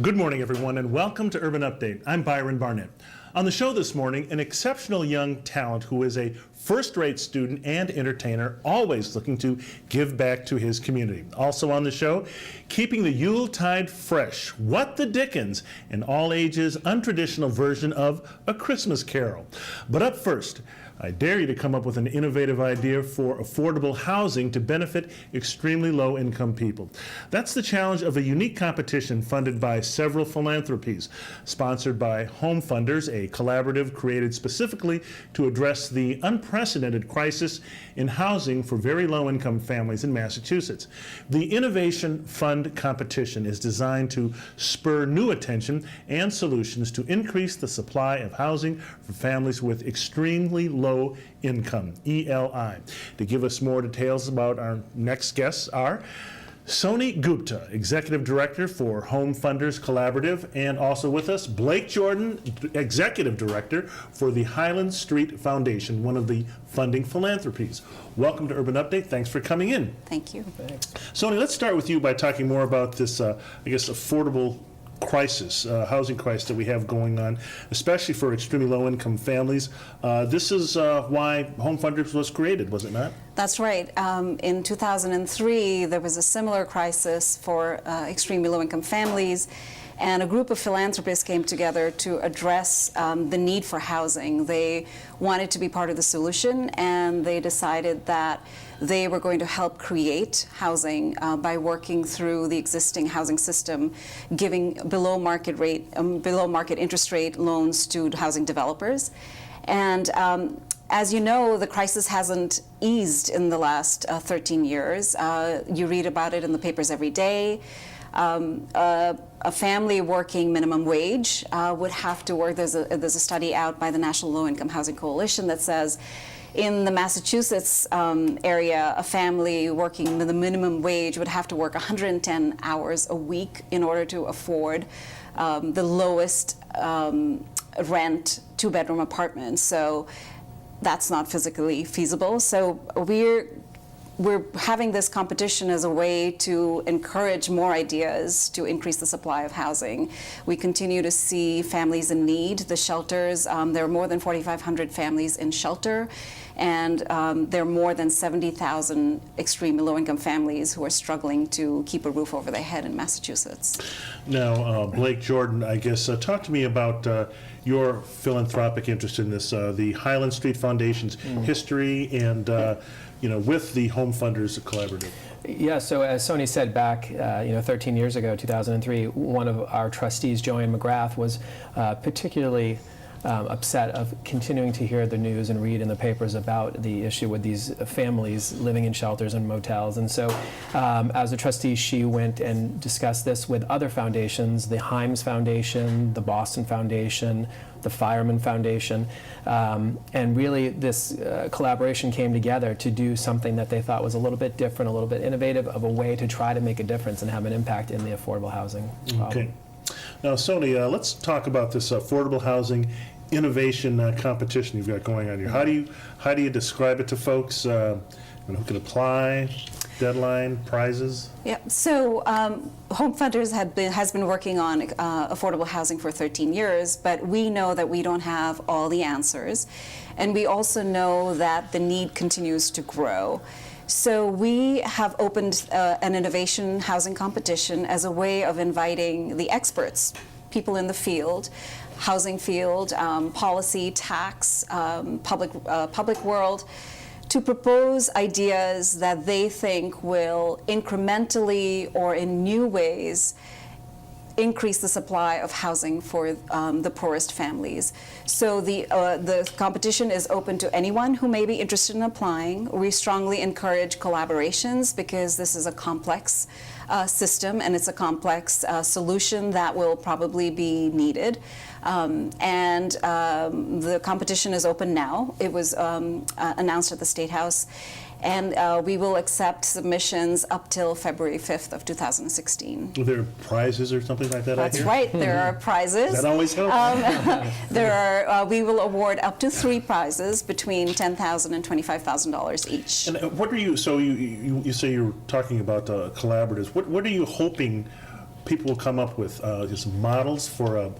Good morning, everyone, and welcome to Urban Update. I'm Byron Barnett. On the show this morning, an exceptional young talent who is a first-rate student and entertainer, always looking to give back to his community. Also on the show, keeping the Yuletide fresh. What the dickens? An all-ages, untraditional version of A Christmas Carol. But up first, I dare you to come up with an innovative idea for affordable housing to benefit extremely low-income people. That's the challenge of a unique competition funded by several philanthropies. Sponsored by Home Funders, a collaborative created specifically to address the unprecedented crisis in housing for very low-income families in Massachusetts. The Innovation Fund competition is designed to spur new attention and solutions to increase the supply of housing for families with extremely low income, ELI. To give us more details about our next guests are Soni Gupta, Executive Director for Home Funders Collaborative, and also with us, Blake Jordan, Executive Director for the Highland Street Foundation, one of the funding philanthropies. Welcome to Urban Update. Thanks for coming in. Thank you. Thanks. Soni, let's start with you by talking more about this, affordable crisis, housing crisis that we have going on, especially for extremely low-income families. This is why Home Funders was created, was it not? That's right. In 2003, there was a similar crisis for extremely low-income families, and a group of philanthropists came together to address the need for housing. They wanted to be part of the solution, and they decided that they were going to help create housing by working through the existing housing system, giving below market interest rate loans to housing developers. And as you know, the crisis hasn't eased in the last 13 years. You read about it in the papers every day. A family working minimum wage would have to work. There's a study out by the National Low Income Housing Coalition that says in the Massachusetts area, a family working the minimum wage would have to work 110 hours a week in order to afford the lowest rent two-bedroom apartment. So that's not physically feasible. So we're having this competition as a way to encourage more ideas to increase the supply of housing. We continue to see families in need. The shelters, there are more than 4,500 families in shelter, and there are more than 70,000 extremely low-income families who are struggling to keep a roof over their head in Massachusetts. Now, Blake Jordan, I guess, talk to me about your philanthropic interest in this, the Highland Street Foundation's history and with the Home Funders Collaborative. Yeah, so as Soni said back, 13 years ago, 2003, one of our trustees, Joanne McGrath, was particularly upset of continuing to hear the news and read in the papers about the issue with these families living in shelters and motels. And so as a trustee, she went and discussed this with other foundations, the Himes Foundation, the Boston Foundation, the Fireman Foundation, and really this collaboration came together to do something that they thought was a little bit different, a little bit innovative, of a way to try to make a difference and have an impact in the affordable housing problem. Okay. Now, Soni, let's talk about this affordable housing innovation competition you've got going on here. How do you describe it to folks? Who can apply? Deadline, prizes? Yeah, so Home Funders has been working on affordable housing for 13 years, but we know that we don't have all the answers, and we also know that the need continues to grow. So we have opened an innovation housing competition as a way of inviting the experts, people in the field, housing field, policy, tax, public world, to propose ideas that they think will incrementally or in new ways increase the supply of housing for the poorest families. So the competition is open to anyone who may be interested in applying. We strongly encourage collaborations because this is a complex system and it's a complex solution that will probably be needed. The competition is open now. It was announced at the State House, and we will accept submissions up till February 5th of 2016. Are there prizes or something like that? That's right. There are prizes. That always helps. We will award up to 3 prizes between $10,000 and $25,000 each. And what are you? So you say you're talking about collaboratives. What are you hoping people will come up with just models for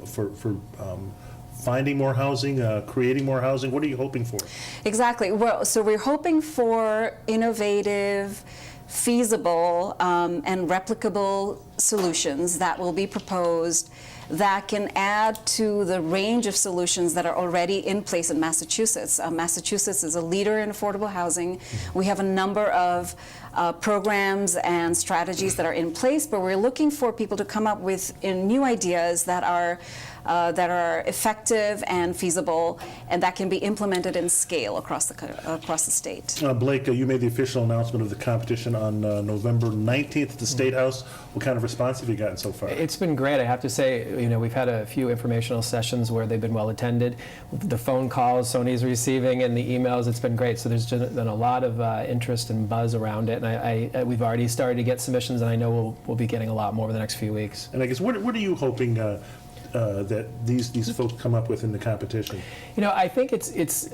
finding more housing, creating more housing? What are you hoping for? Exactly. Well, so we're hoping for innovative, feasible, and replicable solutions that will be proposed that can add to the range of solutions that are already in place in Massachusetts. Massachusetts is a leader in affordable housing. We have a number of programs and strategies that are in place, but we're looking for people to come up with new ideas that are effective and feasible, and that can be implemented in scale across the state. Blake, you made the official announcement of the competition on November 19th at the State House. What kind of response have you gotten so far? It's been great. I have to say, we've had a few informational sessions where they've been well attended. The phone calls Soni's receiving and the emails, it's been great. So there's been a lot of interest and buzz around it, and we've already started to get submissions, and I know we'll be getting a lot more over the next few weeks. And I guess what are you hoping that these folks come up with in the competition? I think it's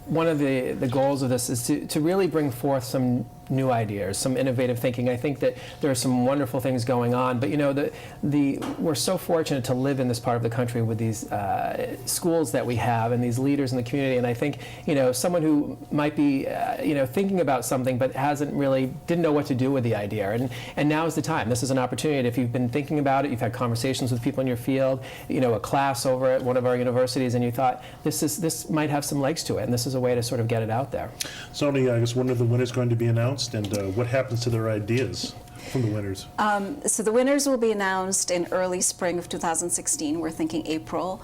one of the goals of this is to really bring forth some new ideas, some innovative thinking. I think that there are some wonderful things going on, but we're so fortunate to live in this part of the country with these schools that we have and these leaders in the community. And I think someone who might be thinking about something but didn't know what to do with the idea, and now is the time. This is an opportunity. If you've been thinking about it, you've had conversations with people in your field, a class over at one of our universities, and you thought this might have some legs to it, and this is a way to sort of get it out there. Soni, I guess when are the winners going to be announced, and what happens to their ideas from the winners? So the winners will be announced in early spring of 2016. We're thinking April.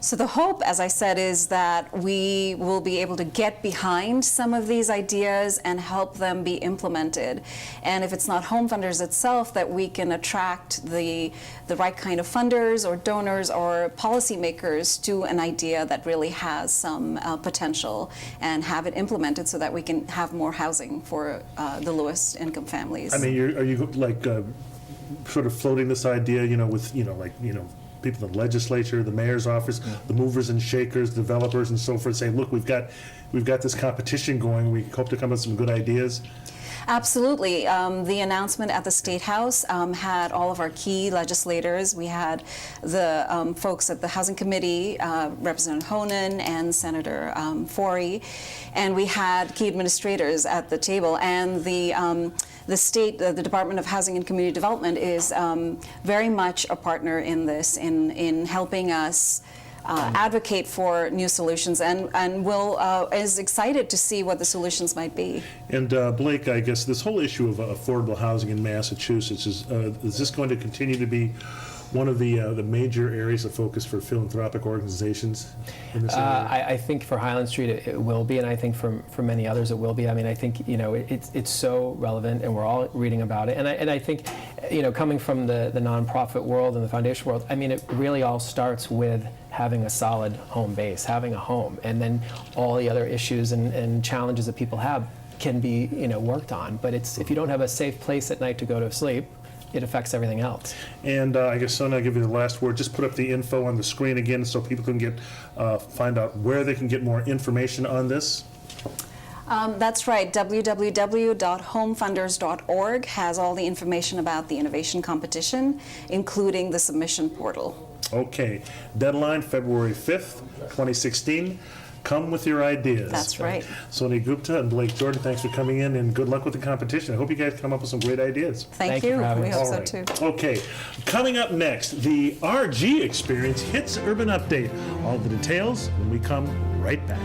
So the hope, as I said, is that we will be able to get behind some of these ideas and help them be implemented. And if it's not Home Funders itself, that we can attract the right kind of funders or donors or policymakers to an idea that really has some potential, and have it implemented so that we can have more housing for the lowest income families. I mean, are you like sort of floating this idea, with people in the legislature, the mayor's office, the movers and shakers, developers, and so forth, say, look, we've got this competition going. We hope to come up with some good ideas. Absolutely. The announcement at the State House had all of our key legislators. We had the folks at the Housing Committee, Representative Honan and Senator Forey, and we had key administrators at the table. And the state, the Department of Housing and Community Development is very much a partner in this, in helping us advocate for new solutions, and is excited to see what the solutions might be. And Blake, I guess this whole issue of affordable housing in Massachusetts is this going to continue to be one of the major areas of focus for philanthropic organizations in this area? I think for Highland Street it will be, and I think for many others it will be. I mean, I think it's so relevant, and we're all reading about it. And I think coming from the nonprofit world and the foundation world, I mean, it really all starts with having a solid home base, having a home, and then all the other issues and challenges that people have can be worked on. But if you don't have a safe place at night to go to sleep, it affects everything else. And I guess, Soni, I'll give you the last word. Just put up the info on the screen again so people can find out where they can get more information on this. That's right. www.homefunders.org has all the information about the innovation competition, including the submission portal. Okay. Deadline February 5th, 2016. Come with your ideas. That's right. Soni Gupta and Blake Jordan, thanks for coming in, and good luck with the competition. I hope you guys come up with some great ideas. Thank you you. for having We us. hope All so right. too. Okay, coming up next, the RG Experience hits Urban Update. All the details when we come right back.